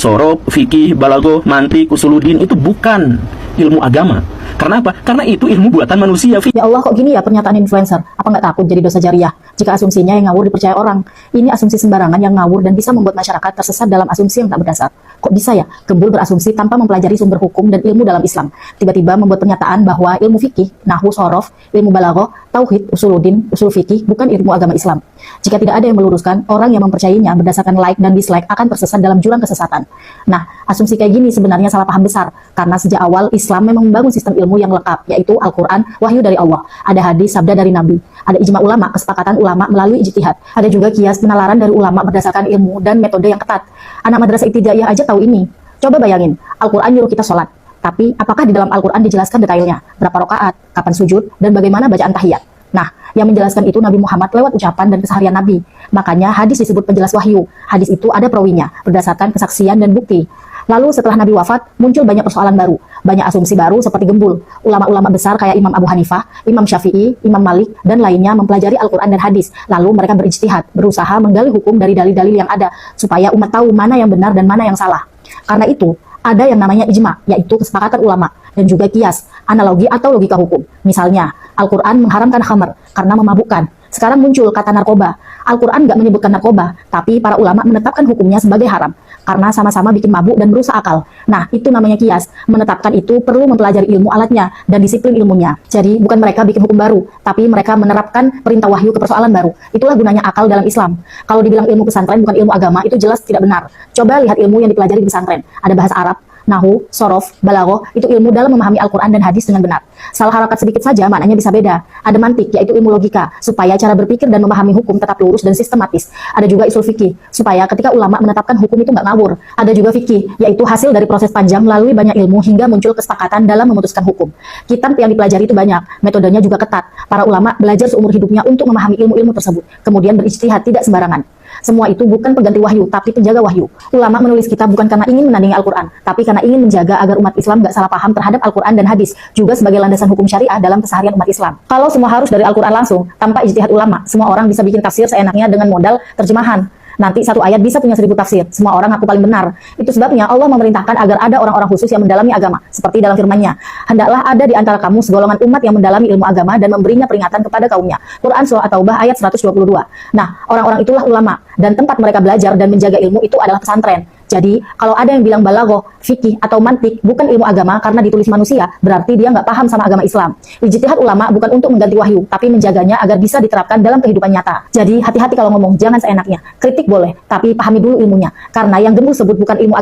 Sorob, fikih, balago, mantik, usuludin itu bukan ilmu agama. Karena apa? Karena itu ilmu buatan manusia. Ya Allah, kok gini ya pernyataan influencer? Apa nggak takut jadi dosa jariah jika asumsinya yang ngawur dipercaya orang? Ini asumsi sembarangan yang ngawur dan bisa membuat masyarakat tersesat dalam asumsi yang tak berdasar. Kok bisa ya Gembul berasumsi tanpa mempelajari sumber hukum dan ilmu dalam Islam? Tiba-tiba membuat pernyataan bahwa ilmu fikih, nahwu, sorof, ilmu balaghah, tauhid, usuludin, usul fikih bukan ilmu agama Islam. Jika tidak ada yang meluruskan, orang yang mempercayainya berdasarkan like dan dislike akan tersesat dalam jurang kesesatan. Nah, asumsi kayak gini sebenarnya salah paham besar, karena sejak awal Islam memang membangun sistem ilmu yang lengkap, yaitu Al-Quran, wahyu dari Allah, ada hadis, sabda dari Nabi, ada ijma ulama, kesepakatan ulama melalui ijtihad, ada juga kias, penalaran dari ulama berdasarkan ilmu dan metode yang ketat. Anak madrasah ibtidaiyah aja tahu ini. Coba bayangin, Al-Quran nyuruh kita sholat, tapi apakah di dalam Al-Quran dijelaskan detailnya, berapa rakaat, kapan sujud, dan bagaimana bacaan tahiyat? Nah, yang menjelaskan itu Nabi Muhammad lewat ucapan dan keseharian Nabi. Makanya hadis disebut penjelas wahyu. Hadis itu ada perawinya, berdasarkan kesaksian dan bukti. Lalu setelah Nabi wafat, muncul banyak persoalan baru, banyak asumsi baru seperti Gembul. Ulama-ulama besar kayak Imam Abu Hanifah, Imam Syafi'i, Imam Malik, dan lainnya mempelajari Al-Quran dan hadis. Lalu mereka berijtihad, berusaha menggali hukum dari dalil-dalil yang ada, supaya umat tahu mana yang benar dan mana yang salah. Karena itu, ada yang namanya ijma, yaitu kesepakatan ulama, dan juga kias, analogi atau logika hukum. Misalnya, Al-Quran mengharamkan khamr karena memabukkan. Sekarang muncul kata narkoba. Al-Quran nggak menyebutkan narkoba, tapi para ulama menetapkan hukumnya sebagai haram, karena sama-sama bikin mabuk dan merusak akal. Nah, itu namanya kias. Menetapkan itu perlu mempelajari ilmu alatnya dan disiplin ilmunya. Jadi, bukan mereka bikin hukum baru, tapi mereka menerapkan perintah wahyu ke persoalan baru. Itulah gunanya akal dalam Islam. Kalau dibilang ilmu pesantren bukan ilmu agama, itu jelas tidak benar. Coba lihat ilmu yang dipelajari di pesantren. Ada bahasa Arab, nahwu, sorof, balaghah, itu ilmu dalam memahami Al-Quran dan hadis dengan benar. Salah harakat sedikit saja maknanya bisa beda. Ada mantik, yaitu ilmu logika, supaya cara berpikir dan memahami hukum tetap lurus dan sistematis. Ada juga usul fikih, supaya ketika ulama menetapkan hukum itu nggak ngawur. Ada juga fikih, yaitu hasil dari proses panjang melalui banyak ilmu hingga muncul kesepakatan dalam memutuskan hukum. Kitab yang dipelajari itu banyak, metodenya juga ketat. Para ulama belajar seumur hidupnya untuk memahami ilmu-ilmu tersebut, kemudian berijtihad tidak sembarangan. Semua itu bukan pengganti wahyu, tapi penjaga wahyu. Ulama menulis kitab bukan karena ingin menandingi Al-Quran, tapi karena ingin menjaga agar umat Islam gak salah paham terhadap Al-Quran dan hadis, juga sebagai landasan hukum syariah dalam keseharian umat Islam. Kalau semua harus dari Al-Quran langsung, tanpa ijtihad ulama, semua orang bisa bikin tafsir seenaknya dengan modal terjemahan. Nanti satu ayat bisa punya 1000 tafsir, semua orang aku paling benar. Itu sebabnya Allah memerintahkan agar ada orang-orang khusus yang mendalami agama, seperti dalam firman-Nya, hendaklah ada di antara kamu segolongan umat yang mendalami ilmu agama dan memberinya peringatan kepada kaumnya. Quran Surah At-Taubah ayat 122. Nah, orang-orang itulah ulama, dan tempat mereka belajar dan menjaga ilmu itu adalah pesantren. Jadi, kalau ada yang bilang balaghah, fikih, atau mantik bukan ilmu agama karena ditulis manusia, berarti dia nggak paham sama agama Islam. Ijtihad ulama bukan untuk mengganti wahyu, tapi menjaganya agar bisa diterapkan dalam kehidupan nyata. Jadi, hati-hati kalau ngomong, jangan seenaknya. Kritik boleh, tapi pahami dulu ilmunya. Karena yang Gembul sebut bukan ilmu agama.